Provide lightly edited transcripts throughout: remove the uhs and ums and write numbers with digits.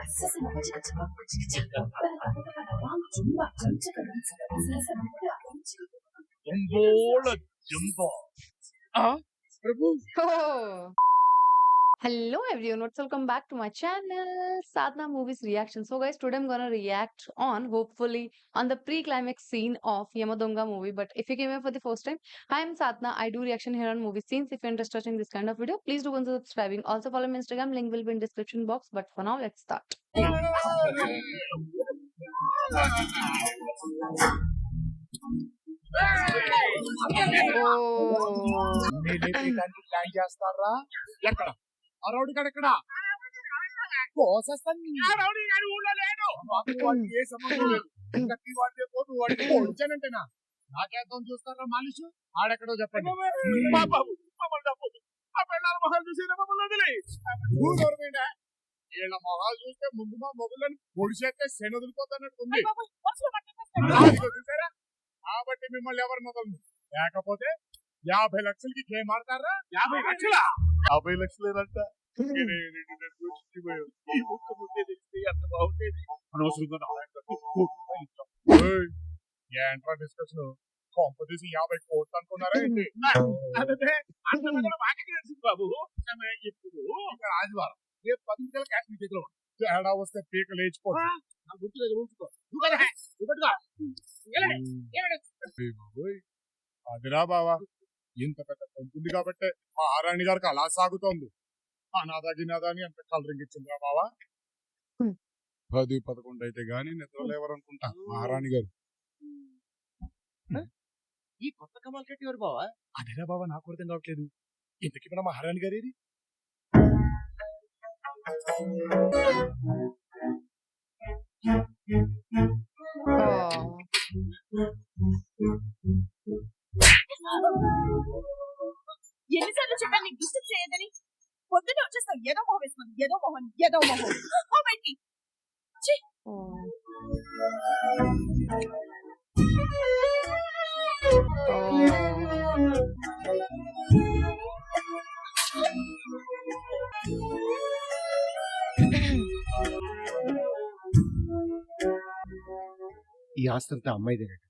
斯斯我这个这个我这个这个，王中吧，这个人这个不了，这个。Jumbo Jumbo. Prabhu. Oh. Hello everyone, welcome back to my channel Sadhna Movies Reaction. So guys, today I'm gonna react on, hopefully, on the pre-climax scene of Yamadonga movie. But if you came here for the first time, hi, I'm Sadhna. I do reaction here on movie scenes. If you're interested in this kind of video, please do consider subscribing. Also follow my Instagram, link will be in description box. But for now, let's start. Plan చేస్తారా ఎక్కడ ఆ rowdy గాడు ఎక్కడ కోసేస్తాను ఏ సంబంధం లేదు వాడితే పోతూ వాడికి పొడిచానంటేనా నాకేద్దాం చూస్తారా మాలిషు ఆడెక్కడో చెప్పండి వీళ్ళ మొహాలు చూస్తే ముందు మా మొగులని పొడిచేస్తే శని వదిలిపోతానట్టుంది చూసారా కాబట్టి మిమ్మల్ని ఎవరు మొదలు లేకపోతే 50 లక్షలకి గేమ్ ఆడతారా 50 లక్షల 50 లక్షలేదంట ఈ ముక్క ముందే తెలిస్తే ఎంత బాగుండేది అనవసరంగా ఏంట్రా డిస్కషన్ కాంపిటీషన్ 50 కోట్లు అనుకున్నారా ఏంటి బాబు ఇప్పుడు ఆదివారం రేపు 10 గంటల క్యాష్ మీ చేతిలో తేడా వస్తే పీక లేచిపోతా గుర్తు దగ్గర ఉంచుకో అదిరా బావా ఇంత పెద్ద పంపుంది కాబట్టి మహారాణి గారికి అలా సాగుతోంది అనాథ గినాథ అని అంత కలరింగ్ ఇచ్చిందిరా బావా 10-11 అయితే గానీ నిద్ర లేవరనుకుంటా మహారాణి గారు ఈ కొత్త కమాల్ కట్టి ఎవరు బావా అదిరా బావా నాకు అర్థం కావట్లేదు ఇంతకీ మన మహారాణి గారు ఏది ఎన్నిసార్లు చెప్పాను నీకు డిస్టర్బ్ చేయదని పొద్దునే వచ్చేస్తావు ఏదో మొహం వేసుకుని ఏదో మొహం బయటికి ఈ ఆస్తంతా అమ్మాయిదేనట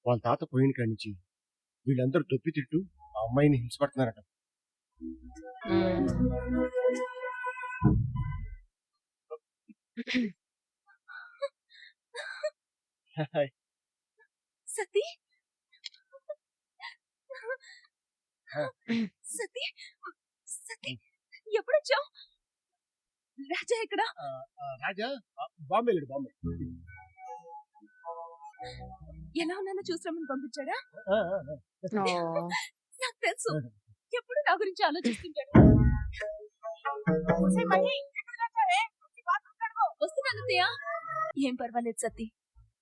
వాళ్ళ తాత పోయిన కాడి నుంచి వీళ్ళందరూ తొప్పి తిట్టు ఆ అమ్మాయిని హింసపడుతున్నారట సతీ సతీ సతీ ఎప్పుడొచ్చావు రాజా ఎక్కడ రాజా బాంబే లేడు బాంబే ఎలా ఉన్నానో చూసామని పంపించాడా నాకు తెలుసు ఎప్పుడు నా గురించి ఆలోచిస్తుంటాడు వస్తున్నాను అత్తయ్య ఏం పర్వాలేదు సతీ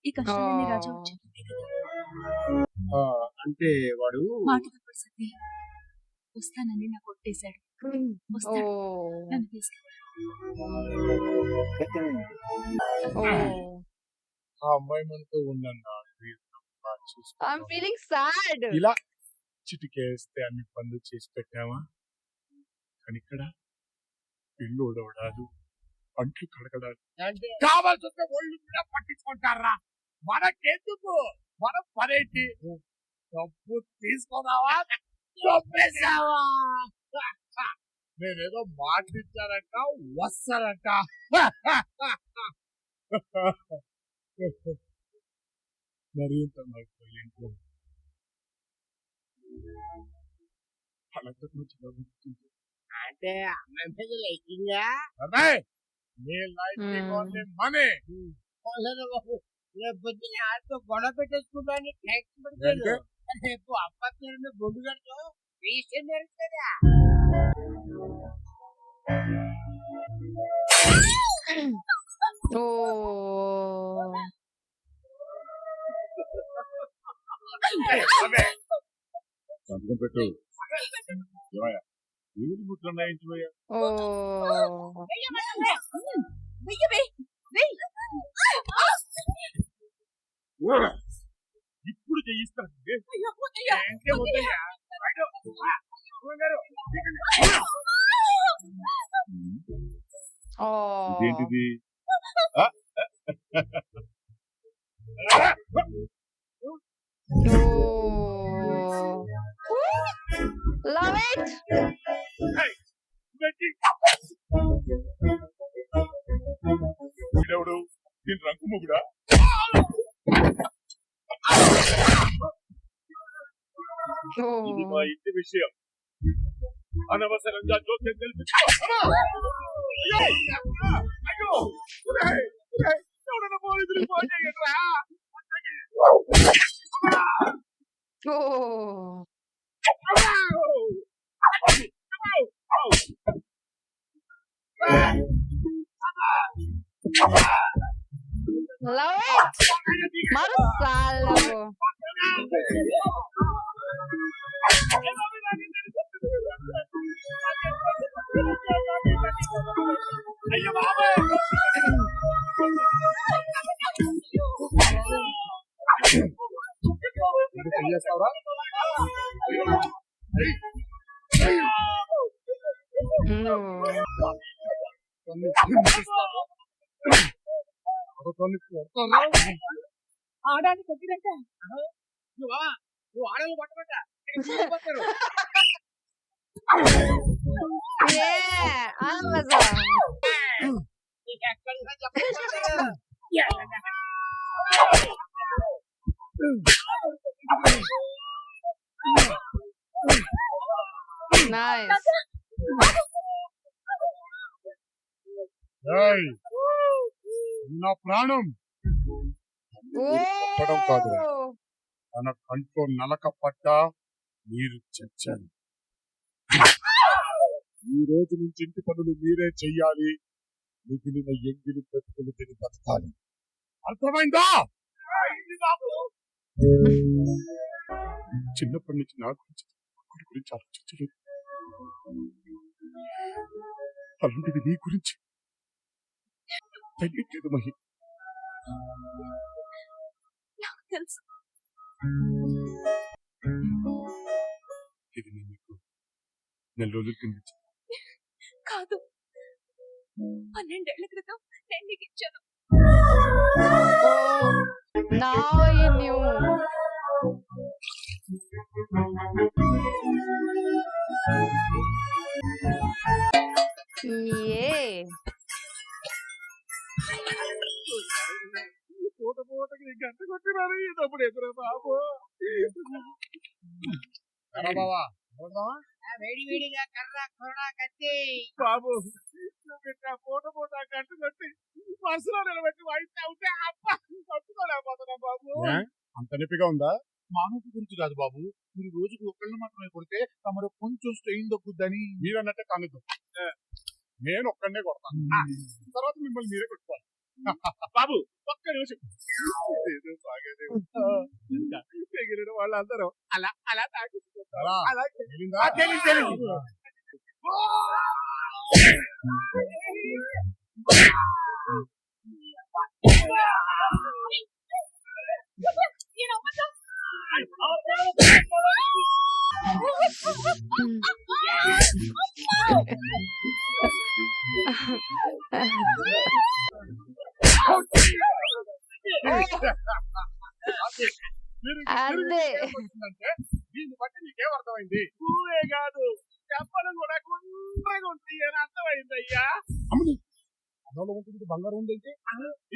ఈ కష్టాలన్నీ రాజా వచ్చాడు అంటే వాడు మాట తప్పడు సతీ వస్తానని నాకు కొట్టేశాడు వస్తాడు నన్ను ఆ అమ్మాయి మనతో ఉందన్నా I'm feeling sad. ఇలా చిటికేస్తే అన్ని పనులు చేసి పెట్టావా కానీ ఇక్కడ ఇల్లు ఉడవడాలు అంట్లు కడగడాలు కావాల్సి వస్తే ఒళ్ళు కూడా పట్టించుకుంటారా మనకెందుకు మన పనేంటి డబ్బు తీసుకున్నావా చంపేశావా నేనేదో మాటిచ్చారంట వస్తారంట మరింత ఇంట్లో అంటే అమ్మాయి లైకింగా నీ లైకింగ్ ఓన్లీ మనీ రేపు పొద్దున ఆటో గొడవ పెట్టేసుకుంటాను ట్యాక్స్ పెడతాడు రేపు అప్పట్లో బొడ్డు కడతాం రిజిస్టర్ జరుగుతుందా సంతకం పెట్టు ఏది ముట్లున్నాయి ఇప్పుడు చేయిస్తాను ఇదేంటి ఇది Oh. Love it. వీడెవడు దీని రంగు మొగుడా ఇది మా Oh. ఇంటి విషయం అనవసరంగా జోక్యం తెలిపించుకో అయ్యో ఎవడన్నా పోలీసులు phone చేయట్రా Oh. Love it. Marcelo. అయ్యో బాబాయ్ చేస్తావా ఆడాలి కొట్టిరంటే నువ్వు ఆడలు పట్టబట్ట Yeah, Amazon. Nice. ఏయ్, నా ప్రాణం కొట్టడం కాదురా. Oh. తన కంట్లో నలక పట్ట మీరు చచ్చారు ఈ రోజు నుంచి ఇంటి పనులు మీరే చెయ్యాలి మిగిలిన ఎంగిలి పెట్టుకుని తిని బతకాలి అర్థమైందా చిన్నప్పటి నుంచి నా గురించి ఒకరి గురించి ఆలోచించలేదు అలాంటిది నీ గురించి తెలియట్లేదు మహి నాకు తెలుసు ఇది నేను మీకు నెల రోజుల కింద ఇచ్చాను. కాదు 12 ఏళ్ల క్రితం నేను నీకు ఇచ్చాను. Oh, now you knew. Yeah. పూట పూటకి గంట కొట్టినారు ఇదప్పుడు ఎదురు బాబు బాబా వేడి వేడిగా కర్ర కొరడా కత్తి బాబు పూట పూట గంట కొట్టి మనసులో నిలబెట్టి వాయిస్తే ఉంటే అబ్బా తట్టుకోలేకపోతున్నా బాబు అంత నొప్పిగా ఉందా మానవుడి గురించి కాదు బాబు, మీరు రోజుకు ఒకళ్ళు మాత్రమే కొడితే తమరు కొంచెం స్ట్రెయిన్ దొక్కుద్దని. మీరు అన్నట్టే కానిద్దు నేను ఒక్కడనే కొడతాను తర్వాత మిమ్మల్ని మీరే కొట్టుకోవాలి బాబు ఒక్క నిమిషం ఏదో సాగేదే తెగిలిన వాళ్ళందరూ అలా అలా తాకిస్తుంటారు అలా తెలియదు అంతే దీన్ని బట్టి నీకేం అర్థమైంది నువ్వే కాదు చెప్పలు కూడా గుండ్రగా ఉంటాయి అని అర్థమైంది అయ్యా అదోలో ఉంటుంది బంగారం ఉంది అయితే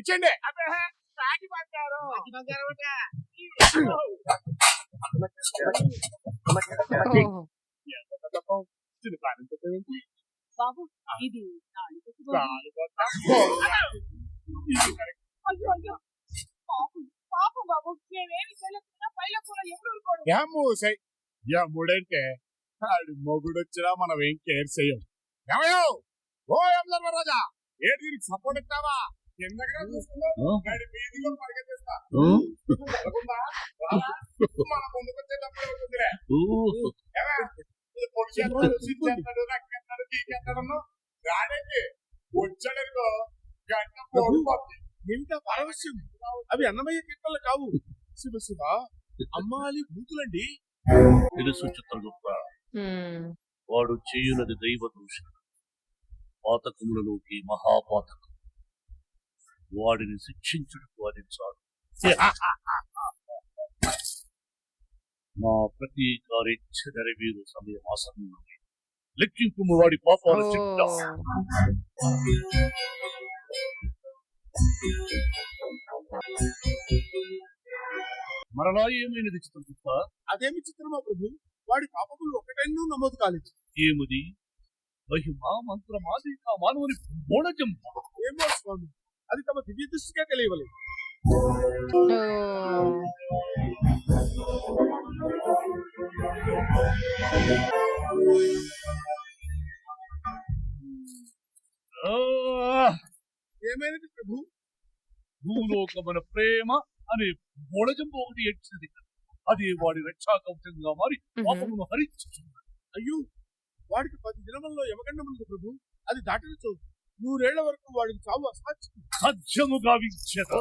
ఇచ్చండి అదే రాగి బంగారం Oh. చిన్న ప్రాణం చెప్పేది బాబు ఇది అయ్యో అయ్యో పాపం పాపం బాబు మేమేమి చేయలేకపోయినా పైలో కూడా ఎవరు ఊరుకోడు. మూడంటే ఆడి మొగుడు వచ్చినా మనం ఏం కేర్ చెయ్యం ఏమయ్యో ఓ ఎందర్ రాజా ఏ దీనికి సపోర్ట్ ఇస్తావా ఎందుకంటే చూస్తున్నావు బీదిలో పరిగెత్తిస్తా మన ముందుకు వచ్చేటప్పుడు ఉంటుందిలే రాడండి వచ్చాడనుకో గంట పోడిపోతుంది ఎంత పారవశ్యం, అవి అన్నమయ్య కీర్తనలు కావు. శివ శివ అమ్మాలి బూతులండి. తెలుసు చిత్రగుప్త, Hmm. వాడు చేయునది దైవ దూషణ, పాతకములలోకి మహాపాతకం. వాడిని శిక్షించుటకు అది చాలు. నా ప్రతీకారేచ్ఛ నెరవేరు సమయం ఆసన్నమైంది. లెక్కింపు వాడి పాపాల చిట్టా. మరలా ఏమైనది చిత్రగుప్త? అదేమి చిత్రమా ప్రభు, వాడి పాపములు ఒకటైనా నమోదు కాలేదు. ఏముది? మహిమ మంత్రమాది మానవుని బోడజంప. ఏమో స్వామి, అది తమ దివ్య దృష్టిగా తెలియవలేదు. ఏమైనది ప్రభు? భూలోకమున ప్రేమ అనే బోడజంప ఒకటి ఏడ్చినది. అది వాడి రక్షాకవచంగా మారి పాపమును హరించుచున్నది. అయ్యో, వాడికి 10 దినములలో యమగండముంది ప్రభు. అది దాటినచో 100 ఏళ్ల వరకు వాడికి చావు అసాధ్యం. సాధ్యము గావించద.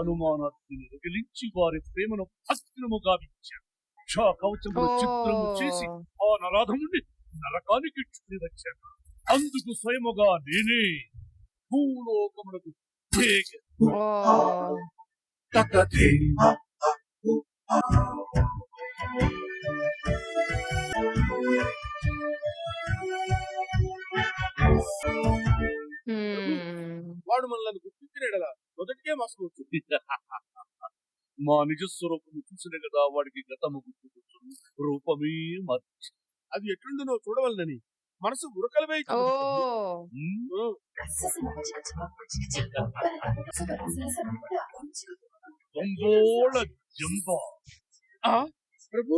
అనుమానాన్ని రగిలించి వారి ప్రేమను భక్తినము గావించారు. రక్షా కవచమును చిత్రము చేసి ఆ నరాధముని నరకానికి చుట్టి వచ్చాను. అందుకు స్వయముగా నేనే భూలోకమునకు వాడు మనల్ని గుర్తించిన ఎడలా మొదటికే మోసపోవచ్చు. మా నిజ స్వరూపము చూసిన కదా వాడికి గతము గుర్తుకొచ్చును. రూపమే మార్చి అది ఎట్లుండునో చూడవలనని మనసు ఉరకలవే. ప్రభు,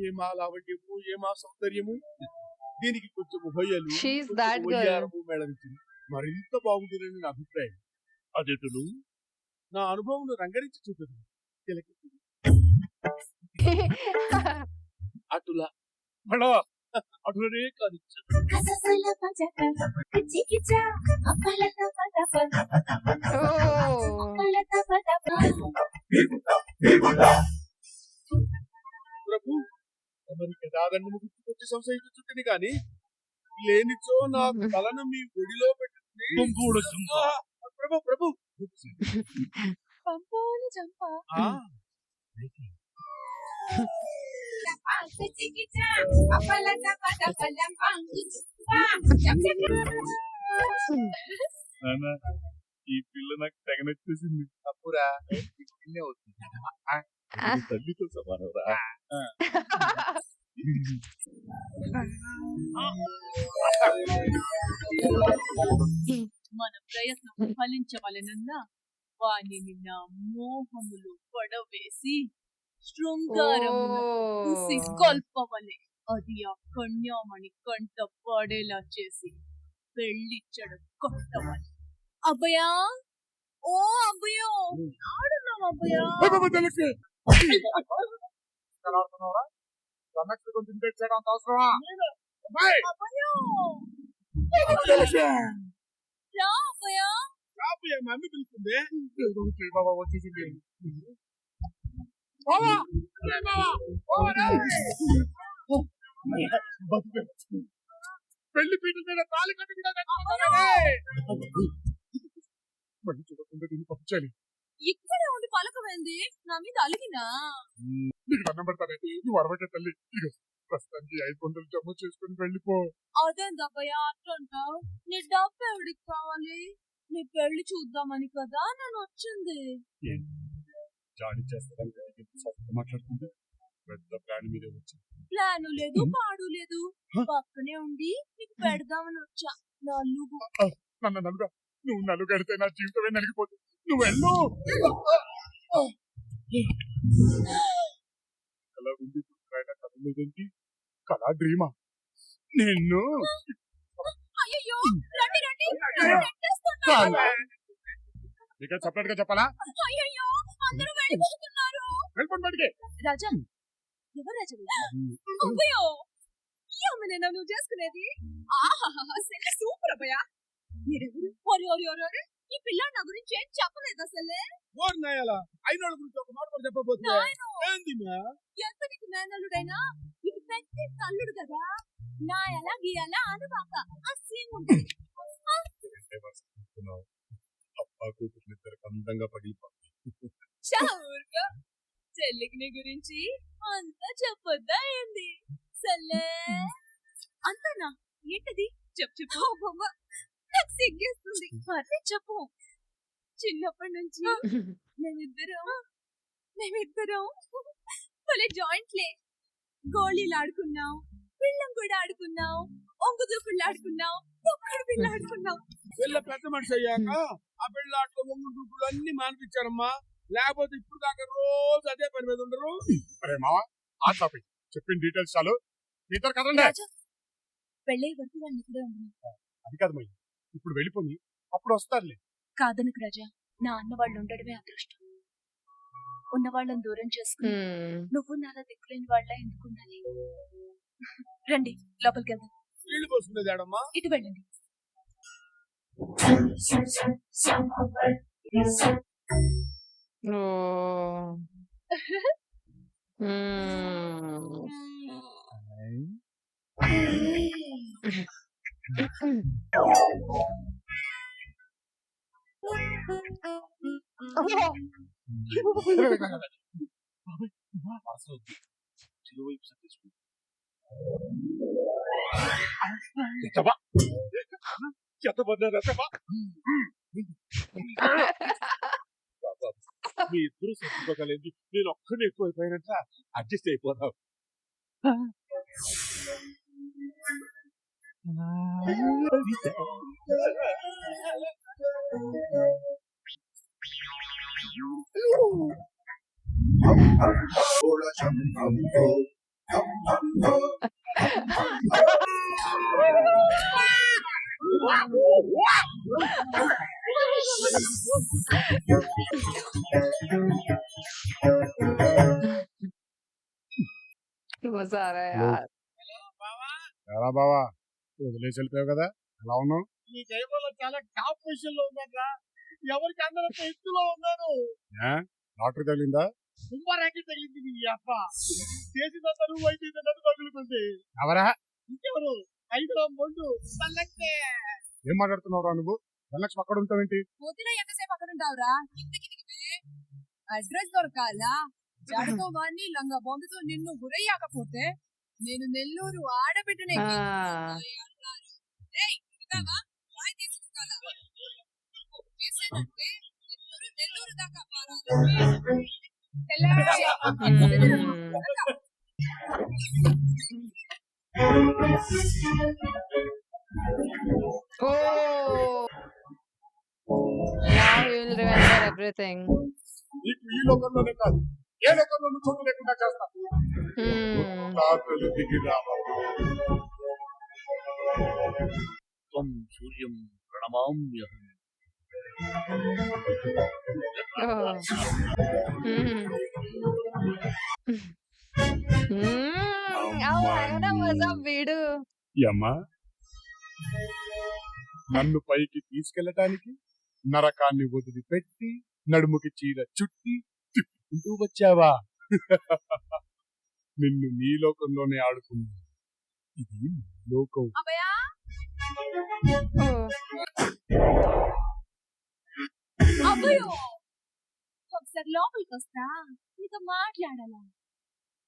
ఏమా లావణ్యము, ఏమా సౌందర్యము. దీనికి కొంచెం హొయ్యలు మేళవించింది మరింత బాగుంటుందని నా అభిప్రాయం. అదెటును నా అనుభవం రంగరించి చూపదు. అటులా అటులనే కాదు. ప్రభు, మరి యథాదండము గుర్తుకొచ్చి సంశయించుచుంటిని గాని లేనిచో నా తలను మీ ఒడిలో పెట్టుకుని ప్రభు ప్రభు ఈ పిల్ల నాకు తెగ నచ్చేసింది. తప్పురా, పిల్లే అవుతుంది. తల్లితో సమానరా. మన ప్రయత్నం ఫలించవలెనన్నా వానిని నా మోహములు పడవేసి శృంగారముసి కొల్పవలే. అది ఆ కన్యామణి కంట పడేలా చేసి పెళ్లిచ్చడ కొట్టవాలి. అబ్బయా, ఓ అబ్బయో, ఆడున్నాం అబ్బయా. మమ్మీ పిలుస్తుంది. పెళ్లి పీట మీద తాళి కట్టి చూడకుండా దీన్ని పంపించాలి. ఇక్కడే ఉండి పలకమైంది నా మీద అలిగినా. నీకు దండం పెడతానండి, నువ్వు అరవై తల్లి. ప్రస్తుతానికి 500 జమ్ము చేసుకుని వెళ్ళిపో. అదేందబ్బయ్యా అట్లంటావు? నీ డబ్బు ఎవడికి కావాలి? నీ పెళ్లి చూద్దామని కదా నేను వచ్చింది. జాడి చేస్తాను మాట్లాడుతుంది. పెద్ద ప్లాన్ మీదే వచ్చి ప్లాను లేదు, పాడు లేదు, పక్కనే ఉండి నీకు పెడదామని వచ్చా. నలుగు నన్ను నలుగా, నువ్వు నలుగడితే నా జీవితమే నలిగిపోతుంది. నువ్వు వెళ్ళు. కళ ఉంది, కథలేదేంటి? కళా డ్రీమా? నిన్ను ఇక సపరేట్ గా చెప్పాలా? వెళ్ళిపోండి బయటికి. రాజా, ఎవరు రాజా? నువ్వు చేసుకునేది సూపర్ అబ్బయా. మీరెవరు? ఈ పిల్లాడు నా గురించి ఏం చెప్పలేదు అసలే. అయినోళ్ళ గురించి ఒక మాట కూడా చెప్పబోతున్నా. ఎంత నీకు మేనల్లుడైనా ఇది పెద్ద తల్లుడు కదా. నా ఎలా గీయాలా అనుబాక ఆ సీన్ ఉంటుంది. అనుకున్నావు అప్పా కూతురు ఇద్దరికి అందంగా పగిలిపోతుంది. చౌర్గా చెల్లికి నీ గురించి అంతా చెప్పొద్దా ఏంది సల్లే అంతనా ఏంటది చెప్పు చెప్పు బొమ్మ నాకు సిగ్గేస్తుంది అదే చెప్పు చిన్నప్పటి నుంచి మేమిద్దరం భలే జాయింట్లే గోళీలు ఆడుకున్నాం పిల్లం కూడా ఆడుకున్నాం ఒంగు దూకుళ్ళు ఆడుకున్నాం తొక్కుడు పిల్ల ఆడుకున్నాం పిల్ల పెద్ద మనిషి అయ్యాక ఆ పిల్ల ఆటలు ముందు దూకులు అన్ని మానిపించారమ్మా. లేకపోతే ఇప్పుడు దాకా రోజు అదే పని మీద ఉండరు. అరే మావా ఆ టాపిక్ చెప్పిన డీటెయిల్స్ చాలు మీ ఇద్దరు కదండి. పెళ్ళే వరకు వాళ్ళు ఇక్కడే ఉండను అది కాదు మళ్ళీ ఇప్పుడు వెళ్ళిపోయి అప్పుడు వస్తారులే. కాదనకు రాజా నా అన్న వాళ్ళు ఉండడమే అదృష్టం ఉన్న వాళ్ళని దూరం చేసుకుని నువ్వు నాలా దిక్కులేని వాళ్ళ ఎందుకున్నాలి రండి లోపలికి వెళ్దాం నీళ్లు పోసుకునేది ఆడమ్మా. ఇటు వెళ్ళండి మీ ఇద్దరు సరిపోగలేదు నేను ఒక్కడే ఎక్కువైపోయినట్ట అడ్జస్ట్ అయిపోతావు. मजा आ रहा है यार. ఎలా బావా వదిలేసి వెళ్ళిపోయావు కదా ఎలా ఉన్నావు? ఈ టైంలో చాలా టాప్ పొజిషన్ లో ఉన్నారా. ఎవరికి అందరూ ఎత్తులో ఉన్నారు. లాటరీ తగిలిందా? కుంభ ర్యాకెట్ తగిలింది నీ అప్ప. చేసిందంతా నువ్వు అయిపోయింది నన్ను తగులుకుంది. ఎవరా? ఇంకెవరు? ఐదులో మొండు పల్లెక్కే. ఏం మాట్లాడుతున్నావురా నువ్వు? ధనలక్ష్మి అక్కడ ఉంటావేంటి? పోతిలో ఎంతసేపు అక్కడ ఉంటావురా అడ్రస్ దొరకాలా జడతో వాడిని లంగా బొందుతో నిన్ను గురయ్యాకపోతే నేను నెల్లూరు ఆడబిడ్డనే నెల్లూరు దాకా Oh, now you will remember everything. నీకు ఈ లోకంలోనే కాదు ఏ లోకంలోనూ చోటు లేకుండా చేస్తా. రాత్రులు దిగి రావాలి. త్వం సూర్యం ప్రణమామ్యహం. Oh. Oh, ఆయన మజా వీడు. అమ్మా నన్ను పైకి తీసుకెళ్ళటానికి నరకాన్ని వదిలిపెట్టి నడుముకి చీర చుట్టి తిప్పుకుంటూ వచ్చావా? నిన్ను నీ లోకంలోనే ఆడుకున్నా. ఇది నీ లోకం. అబ్బయో ఒకసారి లోపలికి వస్తా నీతో మాట్లాడాలా?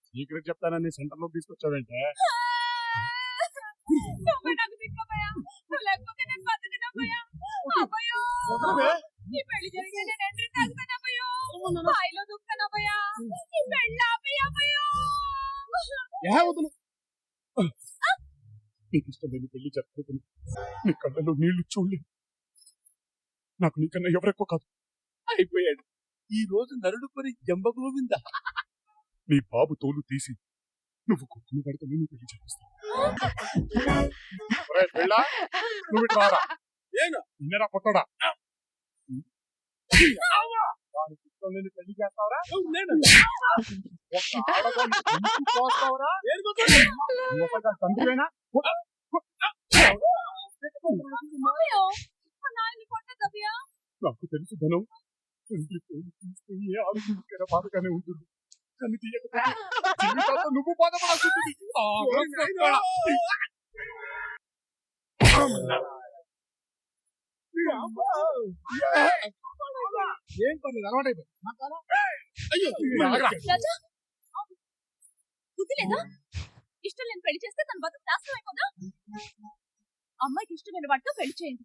సీక్రెట్ చెప్తానని సెంటర్ లో తీసుకొచ్చావేంటే? నాకు దిక్కబోయా నువ్వు లేకపోతే నేను బతకనబ్బోయా. అబ్బయో ఈ పెళ్లి జరిగితే నేను ఎంట్రీ తాగుతానబ్బయో. బాయిలో దుక్కుతానబ్బయా. ఈ పెళ్ళి ఆపేయబ్బయో. నీకు ఇష్టమైన పెళ్లి జరుగుతుంది. నీ కళ్ళలో నీళ్లు చూడలేదు. నాకు నీకన్నా ఎవరెక్కువ కాదు. అయిపోయాడు. ఈ రోజు నరుడు పని జంబగోవింద. నీ బాబు తోలు తీసి నువ్వు కుక్కను పడితే నేను పెళ్లి చేపిస్తాను. నువ్వు ఇటు రారా. నిన్నరా కొట్టడా నేను పెళ్లి చేస్తావరా? తండ్రివేనా? నాకు తెలుసు ధనం తండ్రి తోలు తీస్తే ఏ ఆలోచన బాధగానే ఉంటుంది. కానీ తీయకపోతే జీవితాంతం నువ్వు బాధపడాల్సింది. ఏం పర్లేదు అలవాటైపోయింది అయ్యో రాజా బుద్ధి లేదా ఇష్టం లేని పెళ్లి చేస్తే తన బతుకు నాశనం అయిపోదా అమ్మాయికి ఇష్టమైన వాటితో పెళ్లి చేయండి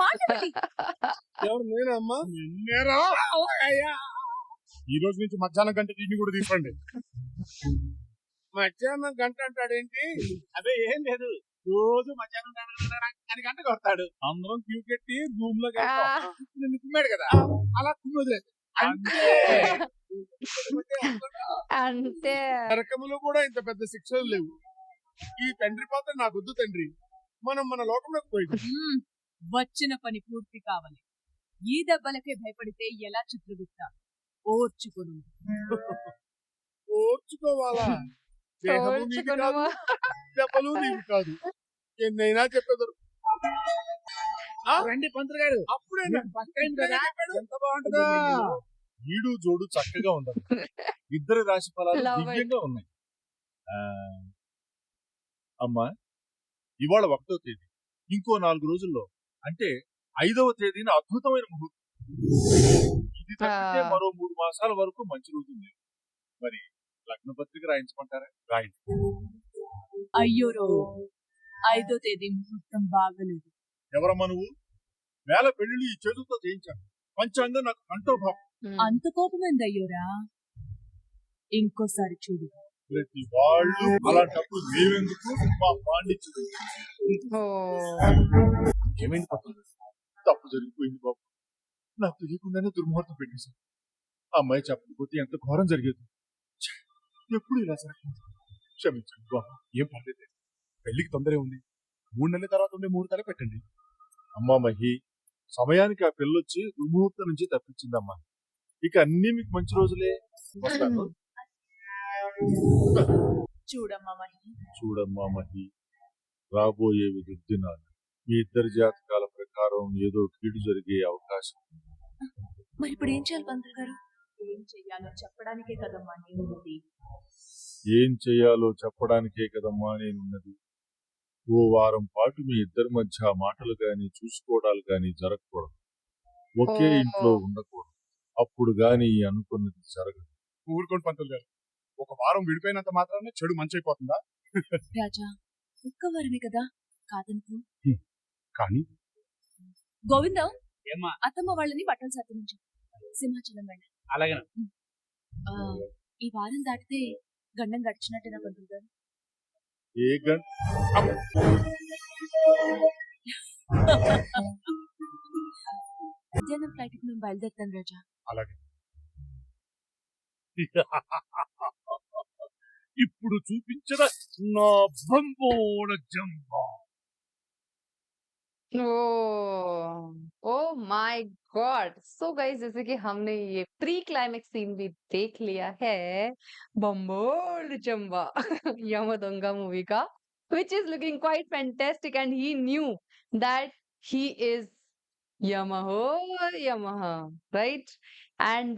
మాట్లాడండి ఎవరు నేనమ్మా నేరా ఈ రోజు నుంచి మధ్యాహ్నం గంట దీన్ని కూడా తీసుకోండి. మధ్యాహ్నం గంట అంటాడేంటి? అదే ఏం లేదు, రోజు మధ్యాహ్నం అని గంట కొడతాడు. అందరం క్యూ కట్టి రూమ్ లో నిన్ను కుమ్మాడు కదా, అలా కుమ్మి వదిలేదు అంతే. నరకములో కూడా ఇంత పెద్ద శిక్షలు లేవు. ఈ తండ్రి పాత్ర నాకొద్దు తండ్రి, మనం మన లోకంలోకి పోయింది. వచ్చిన పని పూర్తి కావాలి. ఈ దెబ్బలకే భయపడితే ఎలా చిత్రగుప్త ఓర్చుకోను ఓర్చుకోవాలా? దేహము నీకు కాదు, దెబ్బలు నీకు కాదు. ఎన్నైనా చెప్పేదరు. రండి పంతులు గారు, అప్పుడేనా ఎంత బాగుంటుందో. ఈడు జోడు చక్కగా ఉండదు, ఇద్దరు రాశి ఫలాలు Love it. దివ్యంగా ఉన్నాయి. అమ్మా, ఇవాళ 1వ తేదీ, ఇంకో 4 రోజుల్లో అంటే 5వ తేదీన అద్భుతమైన ముహూర్తం. ఇది తప్పితే మరో 3 మాసాల వరకు మంచి రోజు ఉంది. మరి లగ్న పత్రిక రాయించమంటారా? రాయండి. అయ్యో 5వ తేదీ ముహూర్తం బాగలేదు. ఎవరమ్మా నువ్వు? వేల పెళ్లిళ్ళు ఈ చేతులతో చేయించాను, పంచాంగం నాకు కంఠోభావం. అంత కోపమైంది అయ్యోరా, ఇంకోసారి చూడు. ప్రతి వాళ్ళు అలాంటప్పుడు మేమెందుకు మా పాండిత్యం. ఏమైంది పక్కన? తప్పు జరిగిపోయింది బాబు, నాకు తెలియకుండానే దుర్ముహూర్తం పెట్టేశాను. ఆ అమ్మాయి చెప్పకపోతే ఎంత ఘోరం జరిగేది. ఛే, ఎప్పుడు ఇలా జరగలేదు. క్షమించండి బాబు, ఏం పర్లేదు, పెళ్లికి తొందరే ఉంది. 3 నెలల తర్వాత ఉండే ముహూర్తాలే పెట్టండి. అమ్మా మహి, సమయానికి ఆ పిల్లొచ్చి దుర్ముహూర్తం నుంచి తప్పించిందమ్మా. ఇక అన్ని మీకు మంచి రోజులే. వస్తాను. చూడమ్మా మహి, చూడమ్మా మహి, రాబోయేవి దుర్దినాలు. మీ ఇద్దరి జాతకాల ప్రకారం ఏదో కీడు జరిగే అవకాశం ఉంది. మరి ఇప్పుడు ఏం చేయాలి పంతులు గారు? ఏం చెయ్యాలో చెప్పడానికే కదమ్మా నేనున్నది. ఏం చెయ్యాలో చెప్పడానికే కదమ్మా నేనున్నది. ఓ వారం పాటు మీ ఇద్దరి మధ్య మాటలు గాని చూసుకోవడాలు గాని జరగకూడదు. ఒకే ఇంట్లో ఉండకూడదు. అప్పుడు గాని అనుకున్నది జరగదు. ఊరుకోండి పంతులు గారు, ఒక వారం విడిపోయినంత మాత్రాన్ని చెడు మంచైపోతుందా? రాజా, ఒక్క వారమే కదా, కాదనుకో. కానీ గోవిందం, ఏమ్మా? అత్తమ్మ వాళ్ళని బట్టలు సర్దించు. సింహాచలం వెళ్ళి అలాగే ఈ వారం దాటితే గండం గడిచినట్టేనా పంతులు గారు? ఏ గంట మధ్యాహ్నం ఫ్లైట్ కి మేము బయలుదేరుతాం రాజా. అలాగే. ఇప్పుడు చూపించిన నా బంబోడ జంబా. Oh my god. So guys, जैसे कि हमने ये प्री क्लाइमेक्स सीन भी देख लिया है बम्बोल चंबा यमदोंगा मूवी का, which is looking quite fantastic, and he knew that he is Yamaha, Yamaha, right? And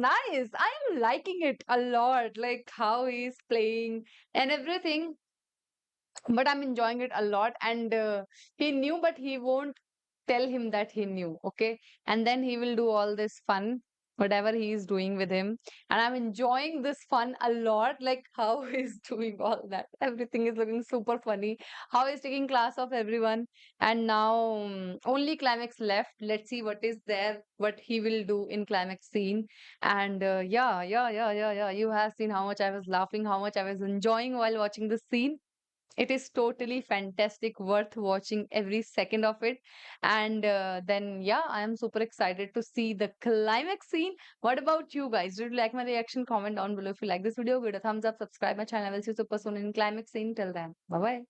nice. I am liking it a lot, like how he's playing and everything. But I'm enjoying it a lot, and he knew, but he won't tell him that he knew, okay? And then he will do all this fun, whatever he is doing with him, and I'm enjoying this fun a lot, like how he's doing all that. Everything is looking super funny. How he's taking class of everyone, and now only climax left. Let's see what is there, what he will do in climax scene. And yeah. You have seen how much I was laughing, how much I was enjoying while watching the scene. It is totally fantastic, worth watching every second of it. And then, yeah, I am super excited to see the climax scene. What about you guys? Did you like my reaction? Comment down below if you like this video. Give it a thumbs up, subscribe my channel. I will see you super soon in climax scene. Till then, bye bye.